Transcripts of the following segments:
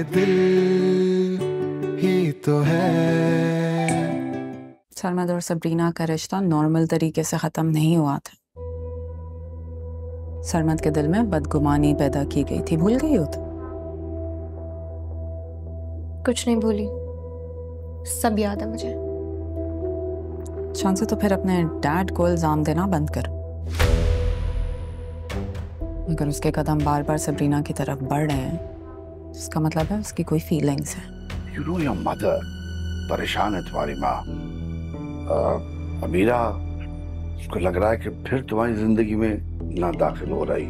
दिल ही तो है। सरमद और सबरीना का रिश्ता नॉर्मल तरीके से ख़त्म नहीं हुआ था। सरमद के दिल में बदगुमानी पैदा की गई थी। भूल गई हो तुम? कुछ नहीं भूली, सब याद है मुझे। चांसे तो फिर अपने डैड को इल्जाम देना बंद कर। अगर उसके कदम बार बार सबरीना की तरफ बढ़ रहे हैं, इसका मतलब है उसकी कोई फीलिंग्स है। You know your mother, परेशान है तुम्हारी माँ। अमीरा, उसको लग रहा है कि फिर तुम्हारी जिंदगी में ना दाखिल हो रही,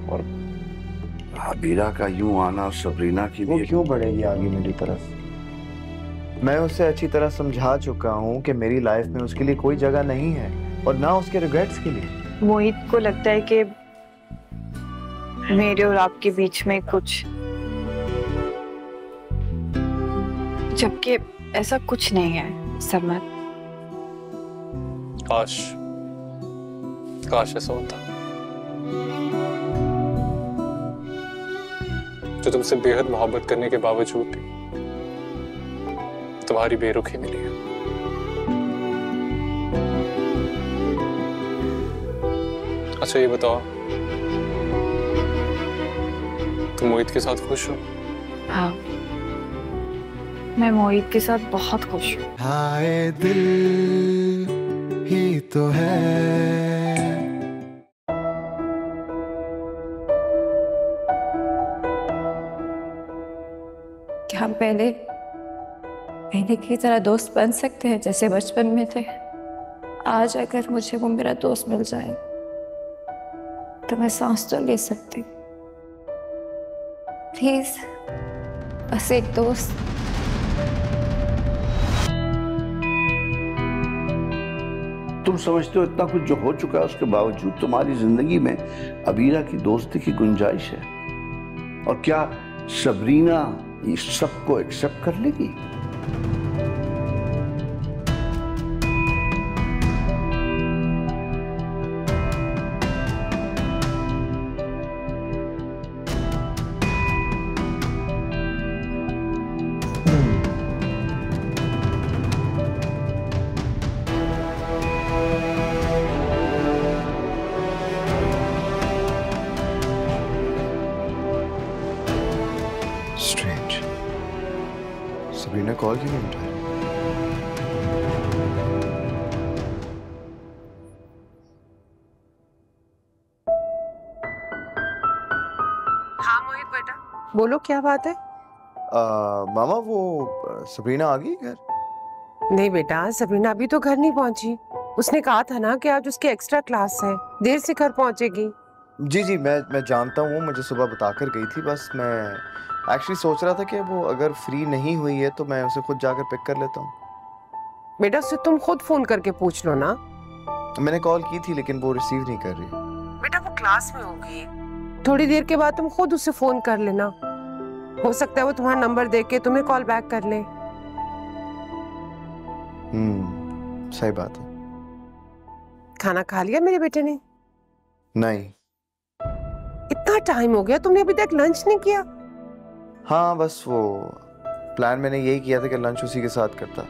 और अमीरा का यूं आना सबरीना की वो क्यों बढ़ेगी आगे मेरी तरफ? मैं उसे अच्छी तरह समझा चुका हूँ कि मेरी लाइफ में उसके लिए कोई जगह नहीं है, और ना उसके रिग्रेट्स के लिए। मोहित को लगता है कि मेरे और आपके बीच में कुछ, जबकि ऐसा कुछ नहीं है सरमद। काश ऐसा होता। जो तुमसे बेहद मोहब्बत करने के बावजूद भी तुम्हारी बेरुखी मिली है। अच्छा ये बताओ, तुम मोहित के साथ खुश हो? हाँ, मैं मोहित के साथ बहुत खुश हूँ। हाय दिल ही तो है। क्या हम पहले की तरह दोस्त बन सकते हैं जैसे बचपन में थे? आज अगर मुझे वो मेरा दोस्त मिल जाए तो मैं सांस तो ले सकती। प्लीज, बस एक दोस्त। तुम समझते हो इतना कुछ जो हो चुका है उसके बावजूद तुम्हारी जिंदगी में अबीरा की दोस्ती की गुंजाइश है? और क्या सबरीना इस सबको एक्सेप्ट कर लेगी? स्ट्रेंज, सबरीना कॉल क्यों नहीं उठा रही? हाँ मोहित बेटा, बोलो क्या बात है? मामा, वो सबरीना आ गई घर? नहीं बेटा, सबरीना अभी तो घर नहीं पहुंची। उसने कहा था ना कि आज उसकी एक्स्ट्रा क्लास है, देर से घर पहुंचेगी। जी जी, मैं जानता हूँ, मुझे सुबह बताकर गई थी। बस मैं एक्चुअली सोच रहा था कि वो अगर फ्री नहीं हुई है तो मैं उसे खुद जाकर पिक कर लेता हूँ। बेटा उससे तुम खुद फोन करके पूछ लो ना। मैंने कॉल की थी लेकिन वो रिसीव नहीं कर रही। बेटा वो क्लास में होगी, थोड़ी देर के बाद तुम खुद उसे फोन कर लेना। हो सकता है वो तुम्हारा नंबर देख के तुम्हें कॉल बैक कर ले। सही बात है। खाना खा लिया मेरे बेटे ने? नहीं। इतना टाइम हो गया, तुमने अभी तक लंच नहीं किया? हाँ, बस वो प्लान मैंने यही किया था कि लंच उसी के साथ करता।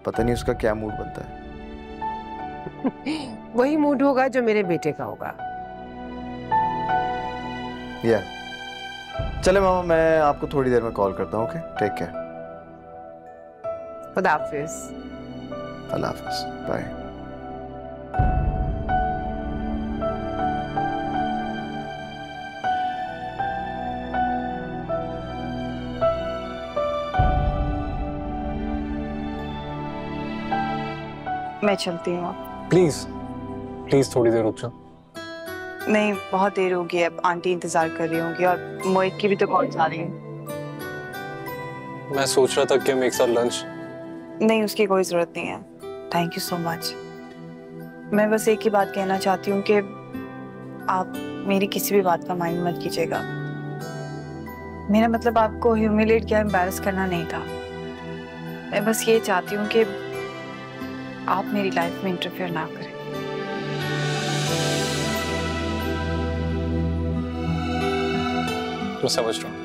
पता नहीं उसका क्या मूड बनता है। वही मूड होगा जो मेरे बेटे का होगा। या चले मामा, मैं आपको थोड़ी देर में कॉल करता हूँ। Okay, take care. खुदा हाफिज। अल्लाह हाफिज, बाय। मैं चलती हूँ। प्लीज प्लीज थोड़ी देर रुक जाओ। नहीं, बहुत देर हो गई, अब आंटी इंतजार कर रही होंगी और मोहित की भी तो कॉल आ रही है। मैं सोच रहा था कि हम एक साथ लंच। नहीं, उसकी कोई जरूरत नहीं है। Thank you so much. मैं बस एक ही बात कहना चाहती हूँ कि आप मेरी किसी भी बात का माइंड मत कीजिएगा। मेरा मतलब आपको ह्यूमिलेट या एम्बैरस करना नहीं था। मैं बस ये चाहती हूँ कि आप मेरी लाइफ में इंटरफेयर ना करें। मैं समझ रहा हूँ।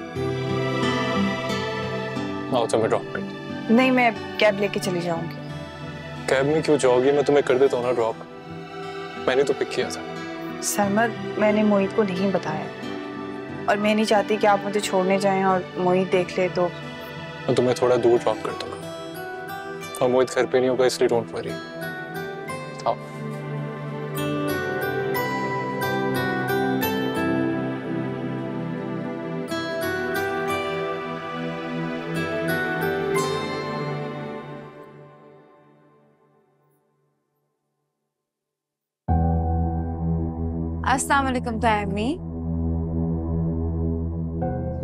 आओ तो मैं ड्रॉप कर दूं। नहीं, मैं कैब लेके चली जाऊंगी। कैब में क्यों जाओगी? मैं तुम्हें कर देता हूँ ना ड्रॉप। मैंने तो पिक किया था। सरमद, मैंने मोहित को नहीं बताया और मैं नहीं चाहती कि आप मुझे छोड़ने जाएं और मोहित देख ले तो। मैं तुम्हें थोड़ा दूर ड्रॉप कर दूंगा और मोहित घर पे नहीं होगा, इसलिए डोंट वरी। आओ। अस्सलाम वालेकुम तायम्मी।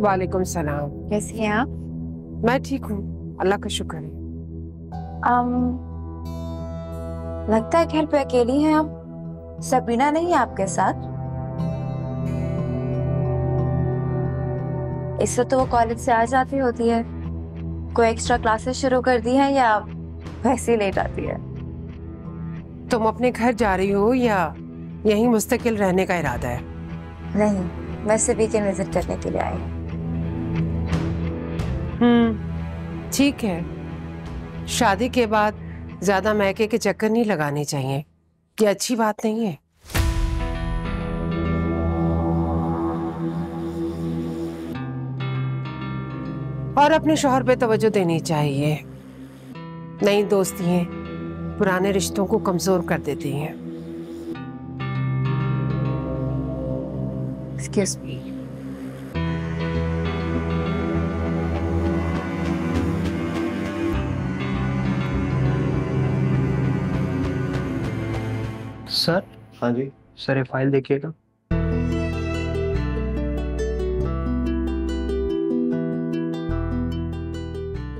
वालेकुम सलाम। कैसी हैं आप? मैं ठीक हूँ, अल्लाह का शुक्र है। लगता है घर पे अकेली हैं आप। सबीना नहीं है आपके साथ? इससे तो वो कॉलेज से आ जाती होती है। कोई एक्स्ट्रा क्लासेस शुरू कर दी है या वैसे ही लेट आती है? तुम अपने घर जा रही हो या यहीं मुस्तकिल रहने का इरादा है? नहीं, मैं सिर्फ वीकेंड विजिट करने के लिए आई। ठीक है। शादी के बाद ज्यादा मैके के चक्कर नहीं लगाने चाहिए, ये अच्छी बात नहीं है। और अपने शौहर पे तवज्जो देनी चाहिए। नई दोस्तियां पुराने रिश्तों को कमजोर कर देती हैं। Excuse me. सर। हाँ जी सर, ये फाइल देखिएगा।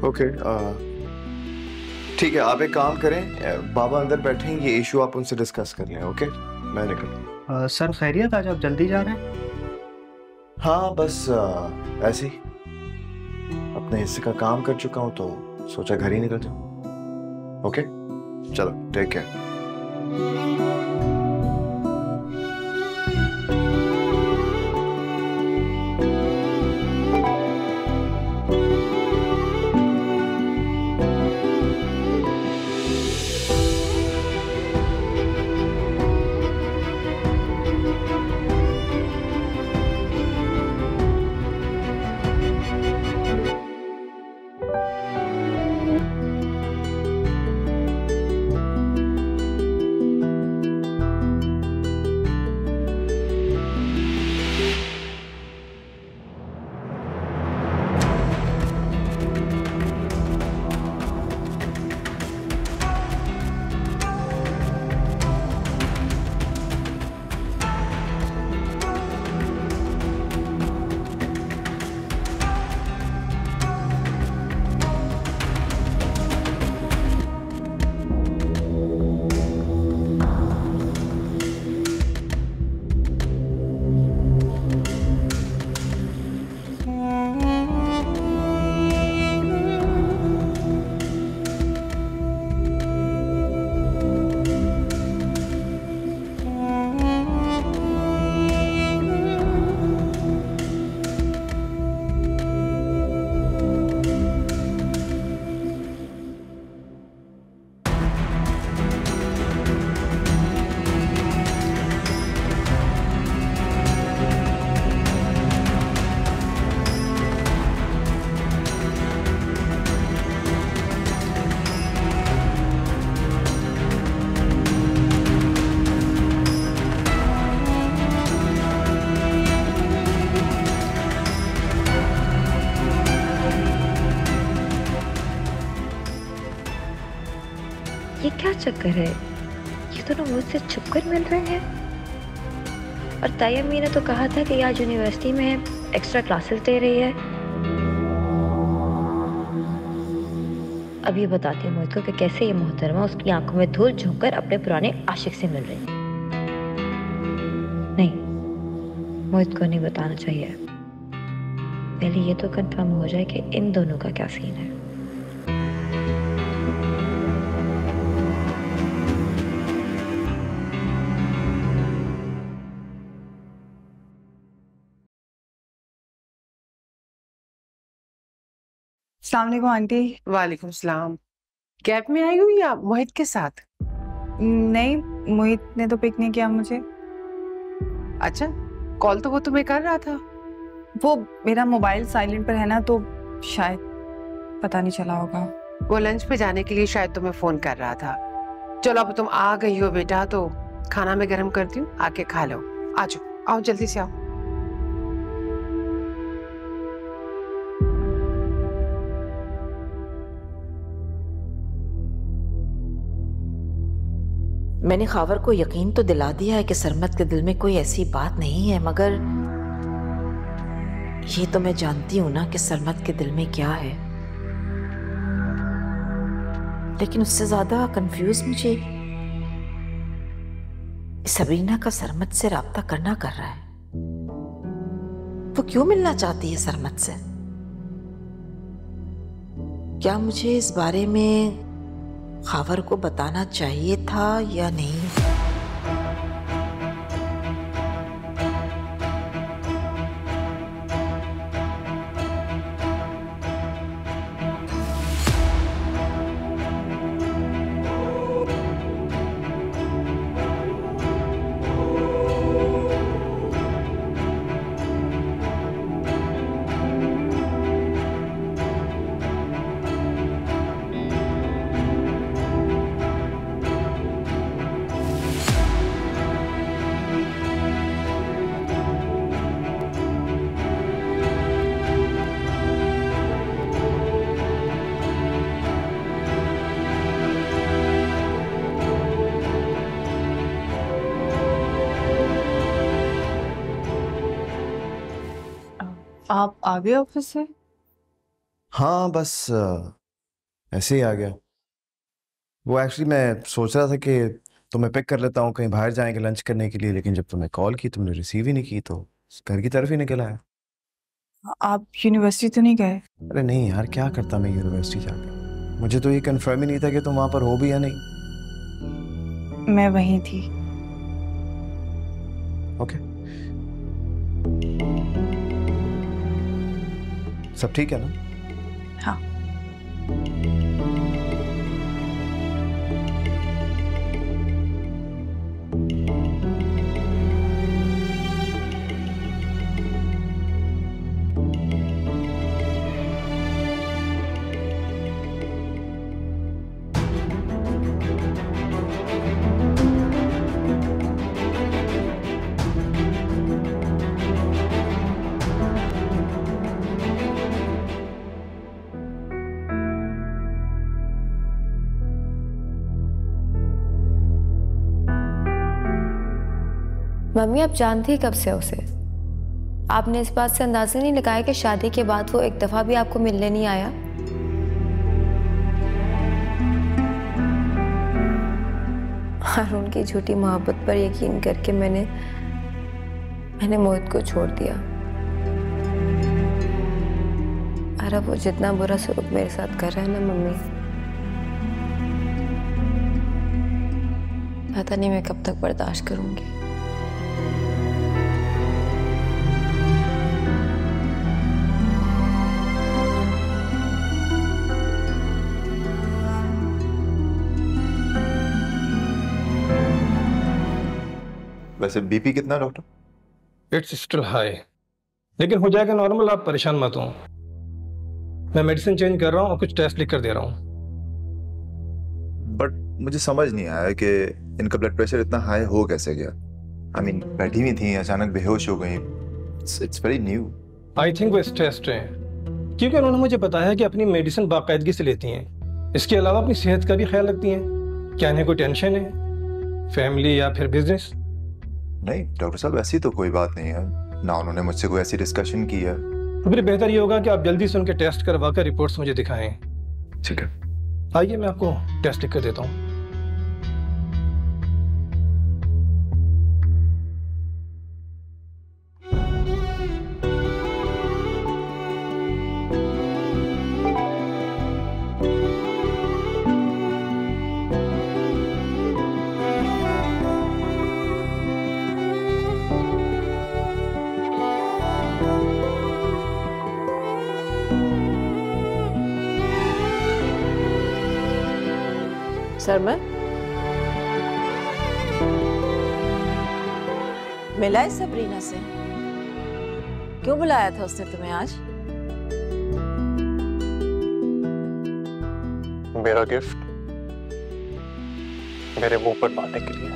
ओके, ठीक है, आप एक काम करें, बाबा अंदर बैठे हैं, ये इशू आप उनसे डिस्कस कर लें। ओके, मैं निकल। सर खैरियत, आज आप जल्दी जा रहे हैं? हाँ, बस ऐसे ही अपने हिस्से का काम कर चुका हूँ तो सोचा घर ही निकल जाऊँ। ओके, चलो, टेक केयर। ये क्या चक्कर है? ये दोनों मुझसे छुपकर मिल रहे हैं। और तायम्मी ने तो कहा था कि आज यूनिवर्सिटी में एक्स्ट्रा क्लासेस दे रही है। अब ये बताती हूँ मोहित को कि कैसे ये मोहतरमा उसकी आंखों में धूल झोंककर अपने पुराने आशिक से मिल रही है। नहीं, मोहित को नहीं बताना चाहिए। पहले ये तो कंफर्म हो जाए कि इन दोनों का क्या सीन है। अस्सलाम वालेकुम आंटी। वालेकुम सलाम। कैब में आई हुई या मोहित के साथ? नहीं, मोहित ने तो पिक नहीं किया मुझे। अच्छा, कॉल तो वो तुम्हें कर रहा था। वो मेरा मोबाइल साइलेंट पर है ना, तो शायद पता नहीं चला होगा। वो लंच पे जाने के लिए शायद तुम्हें फोन कर रहा था। चलो अब तुम आ गई हो बेटा, तो खाना मैं गर्म करती हूँ, आके खा लो। आ जाओ, आओ जल्दी से आओ। मैंने खावर को यकीन तो दिला दिया है कि सरमत के दिल में कोई ऐसी बात नहीं है, मगर ये तो मैं जानती हूं ना कि सरमत के दिल में क्या है। लेकिन उससे ज्यादा कंफ्यूज मुझे सबरीना का सरमत से राब्ता करना कर रहा है। वो क्यों मिलना चाहती है सरमत से? क्या मुझे इस बारे में खावर को बताना चाहिए था या नहीं? आप आ गए ऑफिस से? हाँ बस ऐसे ही आ गया। वो एक्चुअली मैं सोच रहा था कि तुम्हें पिक कर लेता हूँ, कहीं बाहर जाएंगे लंच करने के लिए, लेकिन जब तुम्हें कॉल की तुमने रिसीव ही नहीं की, तो घर की तरफ ही निकल आया। आप यूनिवर्सिटी तो नहीं गए? अरे नहीं यार, क्या करता मैं यूनिवर्सिटी जाके। मुझे तो ये कंफर्म ही नहीं था कि तुम वहां पर हो भी या नहीं। मैं वहीं थी। ओके, सब ठीक है ना? हाँ। मम्मी आप जानती कब से उसे? आपने इस बात से अंदाजा नहीं लगाया कि शादी के बाद वो एक दफा भी आपको मिलने नहीं आया? और उनकी झूठी मोहब्बत पर यकीन करके मैंने मोहित को छोड़ दिया। और अब वो जितना बुरा सलूक मेरे साथ कर रहा है ना मम्मी, पता नहीं मैं कब तक बर्दाश्त करूंगी। वैसे बीपी कितना डॉक्टर? इट्स स्टिल हाई, लेकिन हो जाएगा नॉर्मल, आप परेशान मत हो। मैं मेडिसिन चेंज कर रहा हूँ और कुछ टेस्ट लिख कर दे रहा हूँ। बट मुझे समझ नहीं आया कि इनका ब्लड प्रेशर इतना हाई हो कैसे गया। आई मीन बैठी हुई थी, अचानक बेहोश हो गई। It's very new. I think वो स्ट्रेस्ड हैं, क्योंकि उन्होंने मुझे बताया कि अपनी मेडिसिन बाकायदगी से लेती हैं। इसके अलावा अपनी सेहत का भी ख्याल रखती हैं। क्या इन्हें कोई टेंशन है, फैमिली या फिर बिजनेस? नहीं डॉक्टर साहब, ऐसी तो कोई बात नहीं है ना, उन्होंने मुझसे कोई ऐसी डिस्कशन की है। तो फिर बेहतर ये होगा कि आप जल्दी से उनके टेस्ट करवा कर रिपोर्ट्स मुझे दिखाएं। ठीक है, आइए मैं आपको टेस्ट लिख कर देता हूँ। सरमन, मिला है सबरीना से? क्यों बुलाया था उसने तुम्हें आज? मेरा गिफ्ट मेरे मुंह पर बांटने के लिए।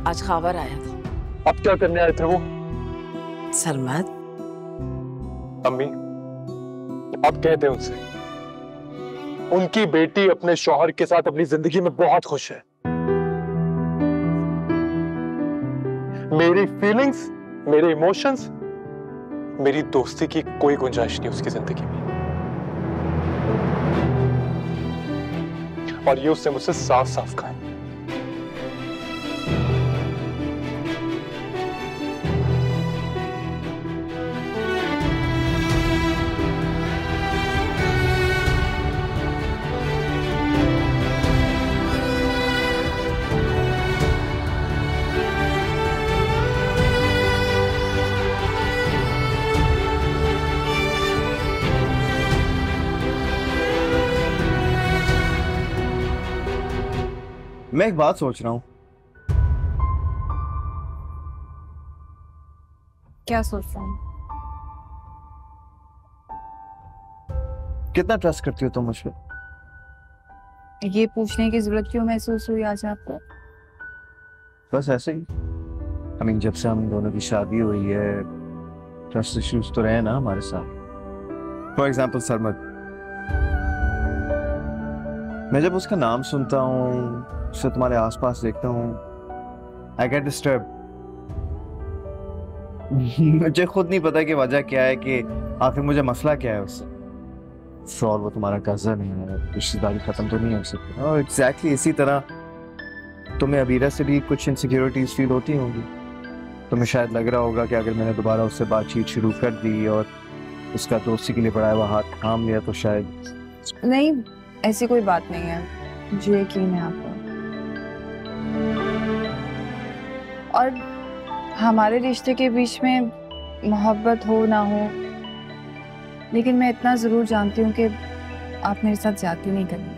आज खबर आया था। अब क्या करने आए थे वो? सरमत, अम्मी, आप कह दें उनसे, उनकी बेटी अपने शौहर के साथ अपनी जिंदगी में बहुत खुश है। मेरी फीलिंग्स, मेरे इमोशंस, मेरी दोस्ती की कोई गुंजाइश नहीं उसकी जिंदगी में। और ये उसने मुझसे साफ साफ कहा। मैं एक बात सोच रहा हूँ। क्या सोच रहा हूँ? कितना ट्रस्ट करती हो तुम मुझ पे? ये पूछने की जरूरत क्यों महसूस हुई आज आपको? बस ऐसे ही। जब से हम दोनों की शादी हुई है, ट्रस्ट इश्यूज तो रहे ना हमारे साथ। फॉर एग्जाम्पल सरमत, मैं जब उसका नाम सुनता हूँ, उसे तुम्हारे आसपास देखता हूँ, आई गेट डिस्टर्ब। मुझे खुद नहीं पता कि वजह क्या है, कि आखिर मुझे मसला क्या है उससे। और वो तुम्हारा कजन है, रिश्तेदारी खत्म तो नहीं हो सकती। और एग्जैक्टली इसी तरह तुम्हें अबीरा से भी कुछ इनसिक्योरिटीज फील होती होंगी। तुम्हें शायद लग रहा होगा कि अगर मैंने दोबारा उससे बातचीत शुरू कर दी और उसका दोस्ती के लिए बढ़ाया हुआ हाथ थाम लिया तो शायद। नहीं, ऐसी कोई बात नहीं है, मुझे यकीन है आपको। और हमारे रिश्ते के बीच में मोहब्बत हो ना हो, लेकिन मैं इतना जरूर जानती हूँ कि आप मेरे साथ ज्यादती नहीं करेंगे।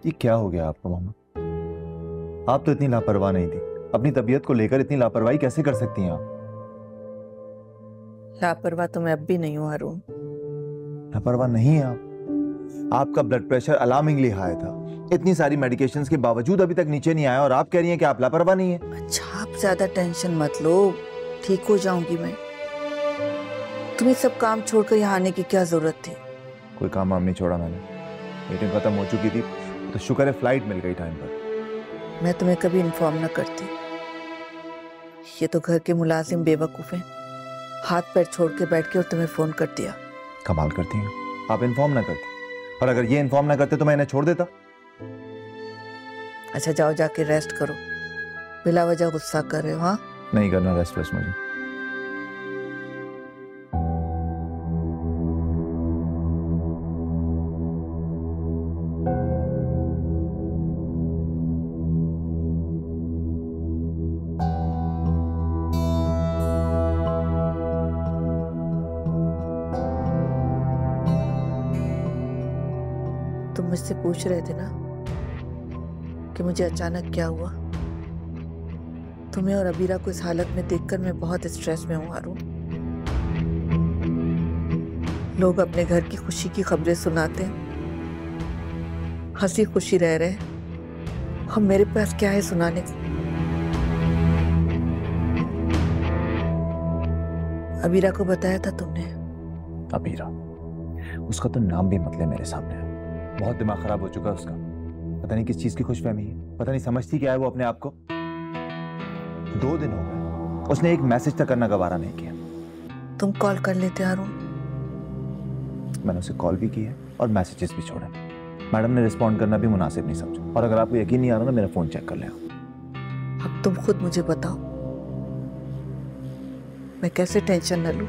ये क्या हो गया आपको मामा? आप तो इतनी लापरवाह नहीं थी। अपनी तबीयत को लेकर इतनी लापरवाही कैसे कर सकती हैं आप? लापरवाह तो मैं अब भी नहीं हूँ अरुण। लापरवाह नहीं है आप। आपका ब्लड प्रेशर अलार्मिंगली हाई था। इतनी सारी मेडिकेशंस के बावजूद अभी तक नीचे नहीं आया और आप कह रही हैं कि आप लापरवाह नहीं है। अच्छा, आप ज्यादा टेंशन मत लो, ठीक हो जाऊंगी मैं। तुम्हें सब काम छोड़कर यहाँ आने की क्या जरूरत थी? कोई काम वाम नहीं छोड़ा मैंने। मीटिंग खत्म हो चुकी थी तो शुक्र है फ्लाइट मिल गई टाइम पर। मैं तुम्हें कभी इन्फॉर्म न करती। ये तो घर के मुलाजिम बेवकूफ हैं, हाथ पैर छोड़ के बैठ के और तुम्हें फोन कर दिया। कमाल करती हैं आप, इन्फॉर्म ना करती। और अगर ये इन्फॉर्म ना करते तो मैं इन्हें छोड़ देता। अच्छा जाओ, जाके रेस्ट करो, बिला वजह गुस्सा कर रहे हो। हाँ नहीं करना रेस्ट वेस्ट मुझे। तुम मुझसे पूछ रहे थे ना कि मुझे अचानक क्या हुआ। तुम्हें और अबीरा को इस हालत में देखकर मैं बहुत स्ट्रेस में हूँ अरुण। लोग अपने घर की खुशी की खबरें सुनाते हैं, हंसी खुशी रह रहे हैं, और मेरे पास क्या है सुनाने को? अबीरा को बताया था तुमने? अबीरा, उसका तो नाम भी मत ले मेरे सामने। बहुत दिमाग खराब हो चुका है उसका। पता नहीं किस चीज की खुशफहमी है, पता नहीं समझती क्या है वो अपने आप को। 2 दिन हो गए उसने एक मैसेज तक करना गवारा नहीं किया। तुम कॉल कर लेते अरुण। मैंने उसे कॉल भी की है और मैसेजेस भी छोड़े। मैडम ने रिस्पॉन्ड करना भी मुनासिब नहीं समझा। और अगर आपको यकीन नहीं आ रहा ना, मेरा फ़ोन चेक कर लें। अब तुम खुद मुझे बताओ, मैं कैसे टेंशन न लूं?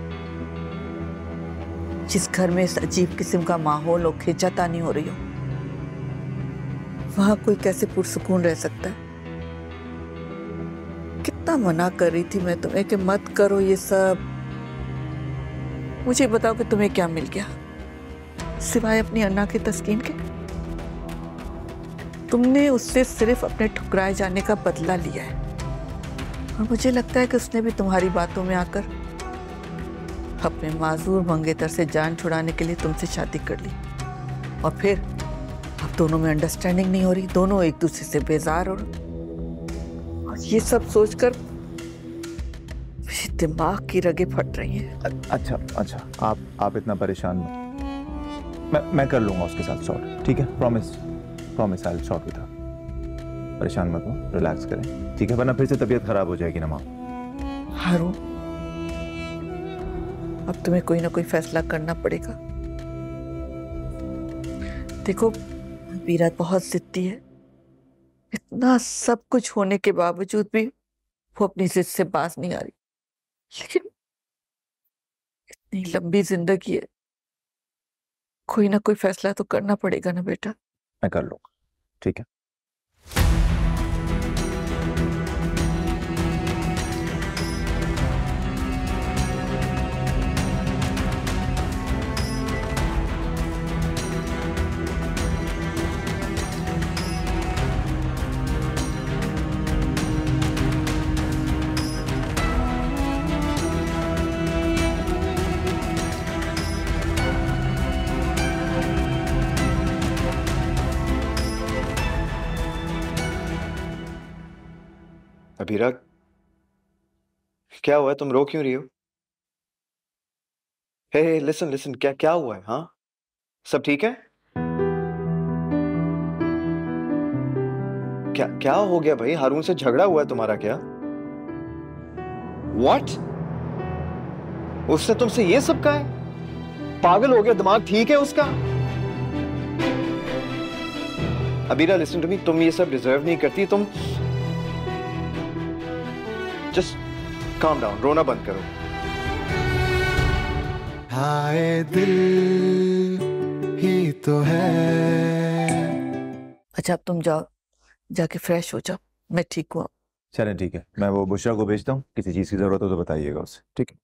जिस घर में इस अजीब किस्म का माहौल और खींचातानी हो रही हो, वहां कोई कैसे पुरसुकून रह सकता है? कितना मना कर रही थी मैं तुम्हें कि मत करो ये सब। मुझे बताओ कि तुम्हें क्या मिल गया सिवाय अपनी अन्ना की तस्कीन के? तुमने उससे सिर्फ अपने ठुकराए जाने का बदला लिया है, और मुझे लगता है कि उसने भी तुम्हारी बातों में आकर अपने माजूर मंगेतर से जान छुड़ाने के लिए तुमसे शादी कर ली। और फिर अब दोनों में अंडरस्टैंडिंग नहीं हो रही, दोनों एक दूसरे से बेजार हो रहे। और ये सब सोचकर दिमाग की रगें फट रही हैं। अच्छा, आप इतना परेशान मत। मैं कर लूंगा उसके साथ सॉर्ट, ठीक है? Promise I will sort with her. परेशान मत हो, रिलैक्स करें, ठीक है? वरना फिर से तबीयत खराब हो जाएगी ना माँ। हारून, अब तुम्हें कोई ना कोई फैसला करना पड़ेगा। देखो, वीरा बहुत जिद्दी है। इतना सब कुछ होने के बावजूद भी वो अपनी जिद से बाज नहीं आ रही। लेकिन इतनी लंबी जिंदगी है, कोई ना कोई फैसला तो करना पड़ेगा ना बेटा। मैं कर लूंगा, ठीक है? अबीरा, क्या हुआ है? तुम रो क्यों रही हो? हे लिसन, क्या हुआ है? हाँ, सब ठीक है? क्या हो गया भाई? हारून से झगड़ा हुआ है तुम्हारा क्या? What? उसने तुमसे ये सब कहा है? पागल हो गया, दिमाग ठीक है उसका? अबीरा लिसन टू मी, तुम ये सब डिजर्व नहीं करती। तुम जस्ट calm down, रोना बंद करो। हाय दिल ही तो है। अच्छा, अब तुम जाओ, जाके फ्रेश हो जाओ, मैं ठीक हूँ। चलें, ठीक है। मैं वो बुशरा को भेजता हूँ, किसी चीज़ की ज़रूरत हो तो बताइएगा उसे, ठीक है?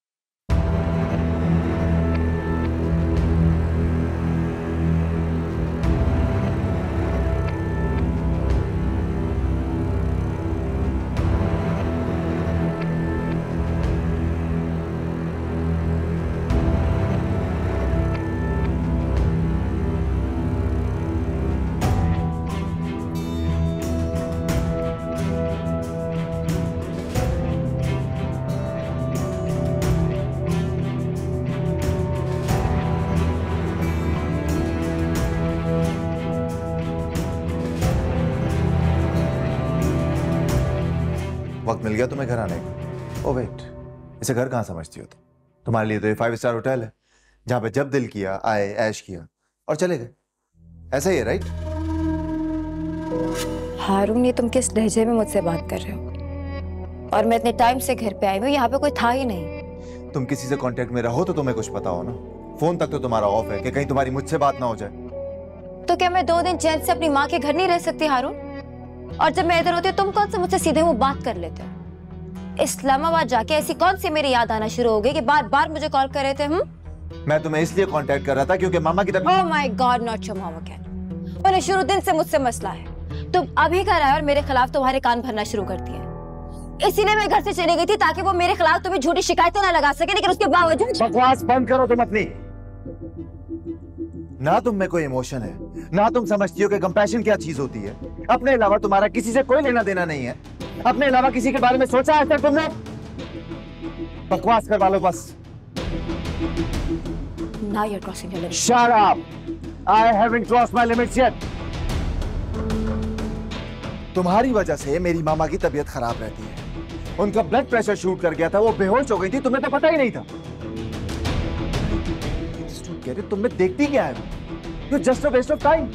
वक्त मिल गया तुम्हें घर आने का? ओ वेट, इसे घर कहाँ समझती हो तुम? तुम्हारे लिए तो ये 5 स्टार होटल है, जहाँ पे जब दिल किया आए, ऐश किया और चले गए। ऐसा ही है, राइट? हारून, ये तुम किस लहजे में मुझसे बात कर रहे हो? और मैं इतने टाइम से घर पे आई हूँ, यहाँ पे कोई था ही नहीं। तुम किसी से कांटेक्ट में रहो तो तुम्हें कुछ पता हो ना। फोन तक तो तुम्हारा ऑफ है कि कहीं तुम्हारी मुझसे बात ना हो जाए। तो क्या मैं 2 दिन चैन से अपनी माँ के घर नहीं रह सकती हारून? और जब मैं इधर होती हूँ, तुम कौन से मुझसे सीधे मुंह बात कर लेते हो? इस्लामाबाद जाके ऐसी कौन सी मेरी याद आना शुरू हो गई कि बार बार मुझे कॉल कर रहे थे? मैं तुम्हें इसलिए कांटेक्ट कर रहा था क्योंकि मामा की तबीयत। Oh my God, not your mama can. मैंने शुरू दिन से मुझसे मसला है। तुम अभी घर आए और मेरे खिलाफ तुम्हारे कान भरना शुरू कर दिए। इसीलिए मैं घर से चली गई थी ताकि वो मेरे खिलाफ तुम्हें झूठी शिकायतें ना लगा सके, लेकिन उसके बावजूद। बकवास बंद करो तुम अपनी। ना तुम में कोई इमोशन है, ना तुम समझती हो कि कंपैशन क्या चीज होती है। अपने अलावा तुम्हारा किसी से कोई लेना देना नहीं है। अपने अलावा किसी के बारे में सोचा है तक तुमने? बकवास करवा लो बस। Now you're crossing your limits. Shut up! I haven't crossed my limits yet. तुम्हारी वजह से मेरी मामा की तबीयत खराब रहती है। उनका ब्लड प्रेशर शूट कर गया था, वो बेहोश हो गई थी, तुम्हें तो पता ही नहीं था। की? अरे तुम में देखती क्या है? You just a waste of time.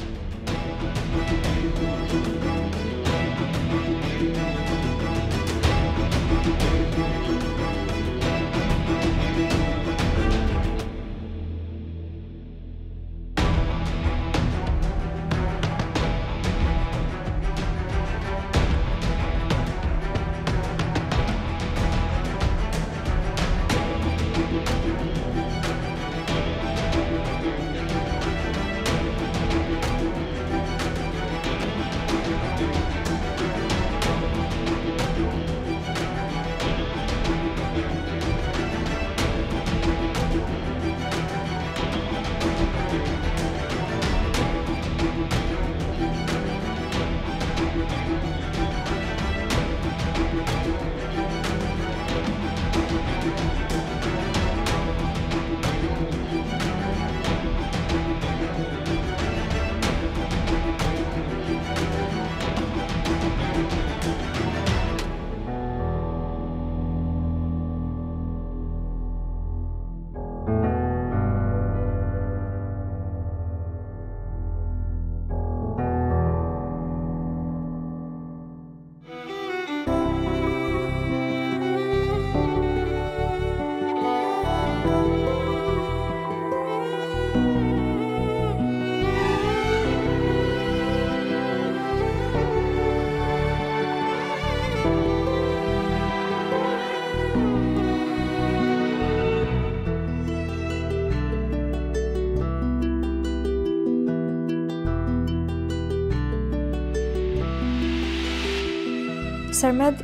Sarmad,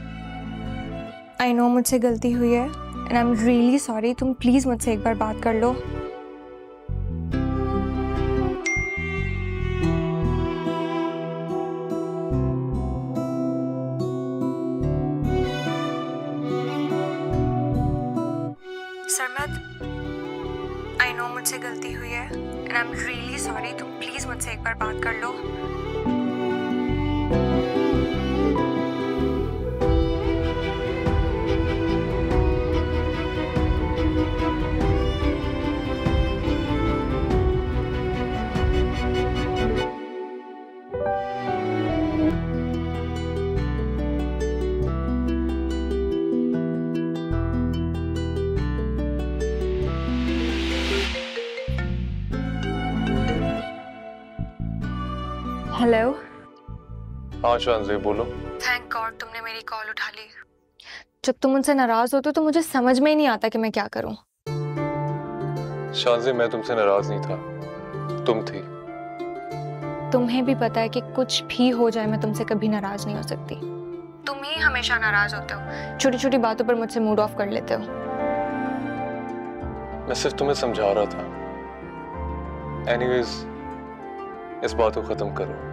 I know मुझसे गलती हुई है and I am really sorry. तुम प्लीज़ मुझसे एक बार बात कर लो। सरमद, आई नो मुझसे गलती हुई है and I am really sorry. तुम प्लीज़ मुझसे एक बार बात कर लो। हेलो। हाँ शानज़ी बोलो। थैंक गॉड तुमने मेरी कॉल उठा ली। जब तुम मुझसे नाराज होते हो तो मुझे समझ में ही नहीं आता कि मैं क्या करूं। शानज़ी मैं तुमसे नाराज नहीं था, तुम थी। तुम्हें भी पता है कि कुछ भी हो जाए मैं तुमसे कभी नाराज नहीं हो सकती। तुम ही हमेशा नाराज होते हो, छोटी छोटी बातों पर मुझसे मूड ऑफ कर लेते हो। मैं सिर्फ तुम्हें समझा रहा था। एनीवेज इस बात को खत्म करो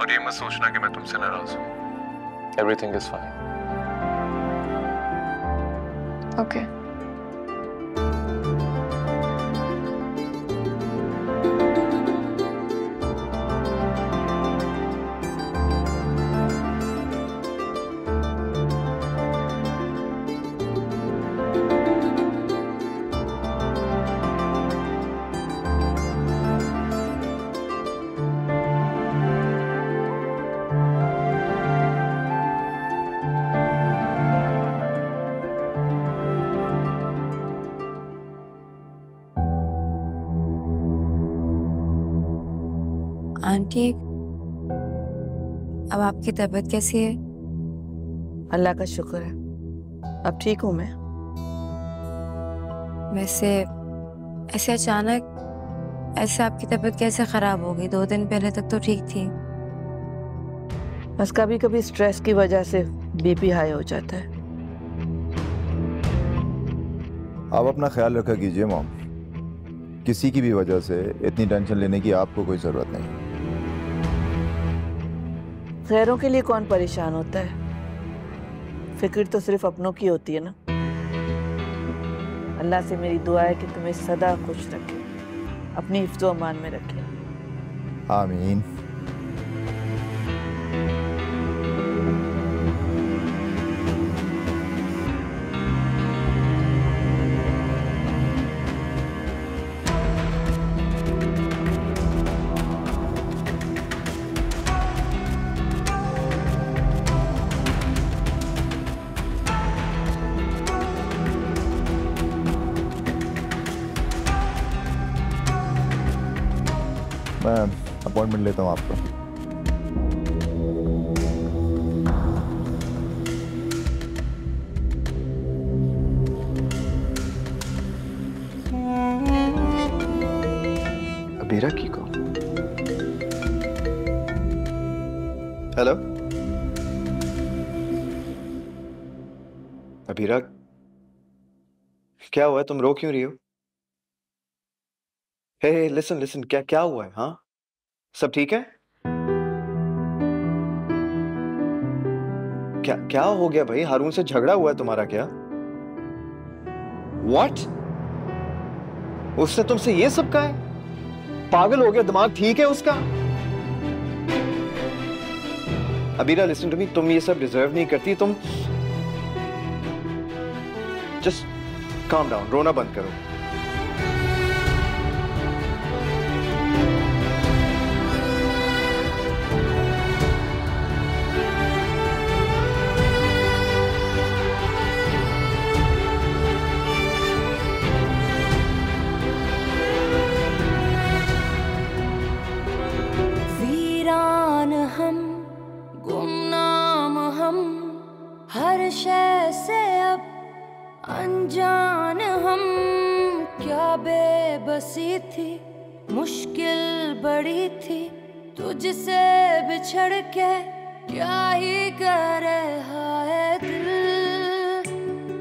और ये मत सोचना कि मैं तुमसे नाराज हूँ। Everything is fine. Okay. Aunty, अब आपकी तबीयत कैसी है? अल्लाह का शुक्र है, अब ठीक हूँ मैं। वैसे ऐसे अचानक ऐसे आपकी तबीयत कैसे खराब हो गई? 2 दिन पहले तक तो ठीक थी। बस कभी कभी स्ट्रेस की वजह से बीपी हाई हो जाता है। आप अपना ख्याल रखा कीजिए मॉम। किसी की भी वजह से इतनी टेंशन लेने की आपको कोई जरूरत नहीं। गैरों के लिए कौन परेशान होता है? फिक्र तो सिर्फ अपनों की होती है ना। अल्लाह से मेरी दुआ है कि तुम्हें सदा खुश रखे, अपनी हिफ्ज़ो अमान में रखे। आमीन। मैं अपॉइंटमेंट लेता हूँ आपका। अबीरा की को? हेलो अबीरा, क्या हुआ है? तुम रो क्यों रही हो? हे लिसन लिसन, क्या क्या हुआ है? हाँ, सब ठीक है? क्या क्या हो गया भाई? हारून से झगड़ा हुआ है तुम्हारा क्या? What? उसने तुमसे ये सब कहा है? पागल हो गया, दिमाग ठीक है उसका? अबीरा लिसन टू मी, तुम ये सब डिजर्व नहीं करती। तुम जस्ट काम डाउन, रोना बंद करो। वीरान हम, गुमनाम हम, हर शय से अब अनजान हम। क्या बेबसी थी, मुश्किल बड़ी थी, तुझसे बिछड़ के क्या ही करे। हाय दिल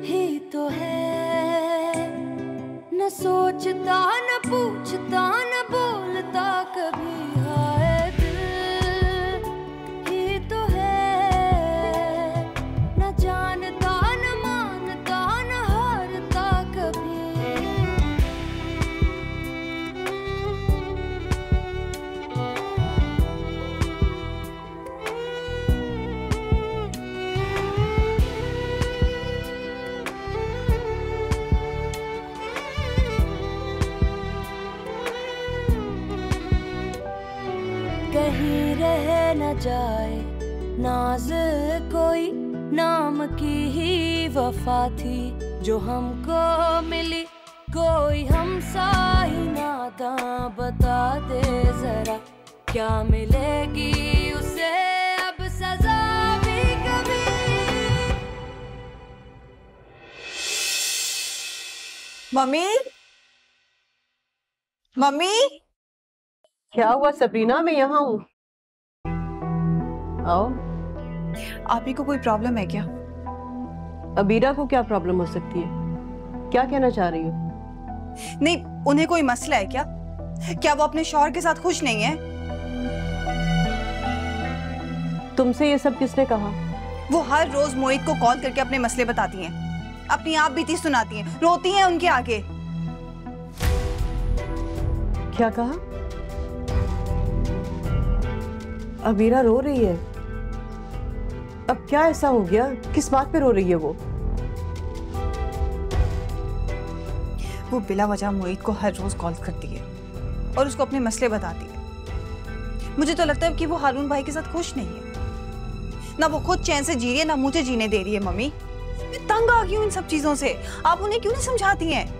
ही तो है, न सोचता न पूछता न बोलता कभी। हाय दिल ही तो है, न जानता न मानता न हारता कभी। कहीं रह न जाए नाज कोई, नाम की ही वफा थी जो हमको मिली। कोई हमसा ही नाता, बता दे जरा क्या मिलेगी उसे अब सजा भी कभी। मम्मी, मम्मी, क्या हुआ सबरीना? मैं यहाँ हूँ, आओ। आप ही को कोई प्रॉब्लम है क्या? अबीरा को क्या प्रॉब्लम हो सकती है? क्या कहना चाह रही हो? नहीं, उन्हें कोई मसला है क्या? क्या वो अपने शौहर के साथ खुश नहीं है? तुमसे ये सब किसने कहा? वो हर रोज मोहित को कॉल करके अपने मसले बताती हैं, अपनी आप बीती सुनाती हैं, रोती हैं उनके आगे। क्या कहा? अबीरा रो रही है? अब क्या ऐसा हो गया? किस बात पे रो रही है वो? वो बिला वजह मोहित को हर रोज कॉल करती है और उसको अपने मसले बताती है। मुझे तो लगता है कि वो हारून भाई के साथ खुश नहीं है। ना वो खुद चैन से जी रही है, ना मुझे जीने दे रही है। मम्मी, मैं तंग आ गई हूँ इन सब चीजों से। आप उन्हें क्यों नहीं समझाती हैं?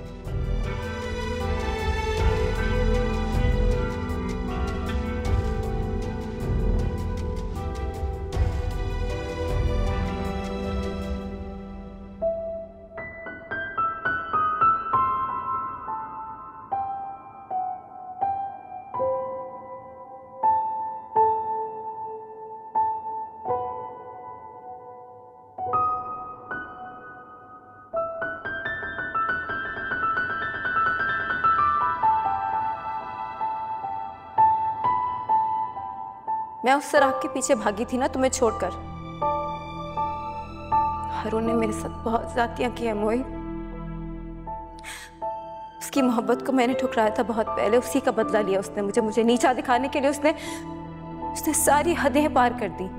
मैं उस राग के पीछे भागी थी ना तुम्हें छोड़कर। हारून ने मेरे साथ बहुत ज्यादतियां की है मोहित। उसकी मोहब्बत को मैंने ठुकराया था बहुत पहले, उसी का बदला लिया उसने। मुझे नीचा दिखाने के लिए उसने सारी हदें पार कर दी।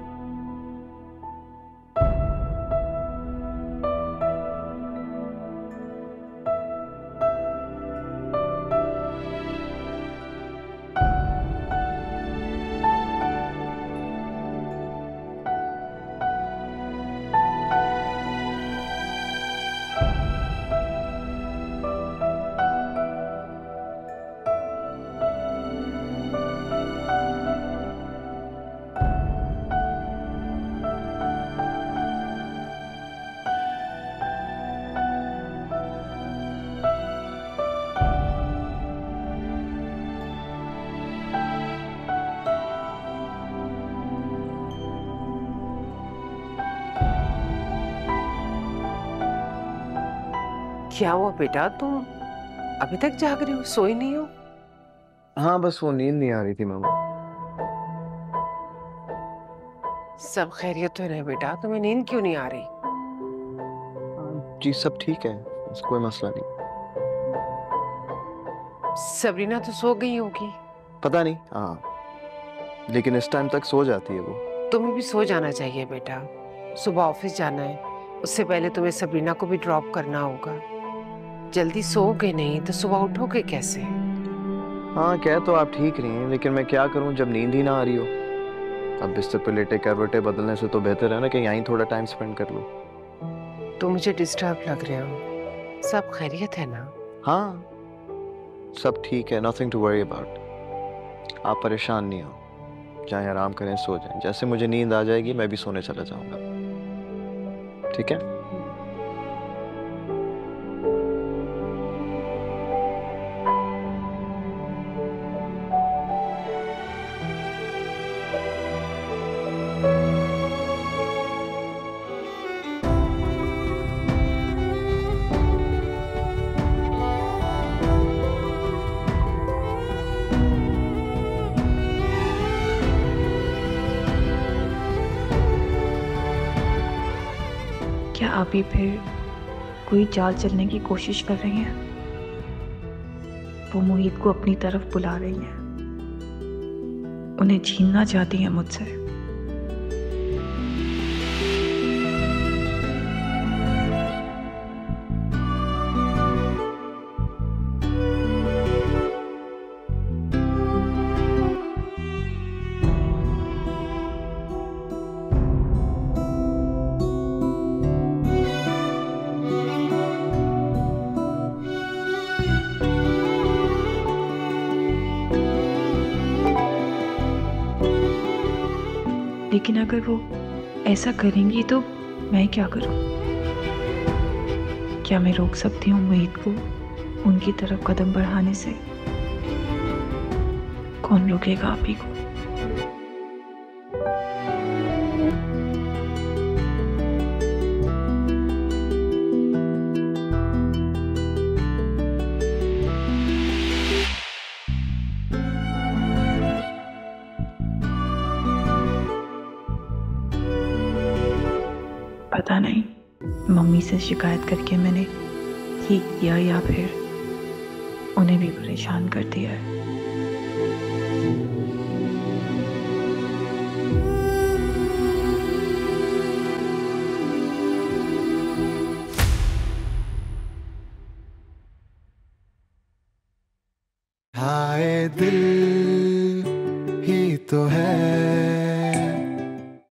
क्या हुआ बेटा, तुम अभी तक जाग रही हो, सोई नहीं हो? हाँ बस वो नींद नहीं आ रही थी मामा। सब खैरियत तो है ना बेटा, तुम्हें नींद क्यों नहीं आ रही? जी सब ठीक है, कोई मसला नहीं। सबरीना तो सो गई होगी। पता नहीं, हाँ लेकिन इस टाइम तक सो जाती है वो। तुम्हें भी सो जाना चाहिए बेटा, सुबह ऑफिस जाना है, उससे पहले तुम्हें सबरीना को भी ड्रॉप करना होगा। जल्दी सोओगे नहीं तो सुबह उठोगे कैसे? हाँ कह तो आप ठीक रही हैं, लेकिन मैं क्या करूं जब नींद ही ना आ रही हो। अब बिस्तर पे लेटे करवटें बदलने से तो बेहतर है ना कि यहीं थोड़ा टाइम स्पेंड कर लूं। तो मुझे डिस्टर्ब लग रहे हो। सब खैरियत है ना? हाँ सब ठीक है, नथिंग टू वरी अबाउट। आप परेशान नहीं हो, जाएं आराम करें, सो जाएं। जैसे मुझे नींद आ जाएगी मैं भी सोने चला जाऊंगा, ठीक है? क्या अभी फिर कोई चाल चलने की कोशिश कर रही हैं? वो मोहित को अपनी तरफ बुला रही हैं, उन्हें छीनना चाहती हैं मुझसे। लेकिन अगर वो ऐसा करेंगी तो मैं क्या करूं? क्या मैं रोक सकती हूँ मोहित को उनकी तरफ कदम बढ़ाने से? कौन रोकेगा आप ही को? पता नहीं मम्मी से शिकायत करके मैंने ठीक किया या फिर उन्हें भी परेशान कर दिया है।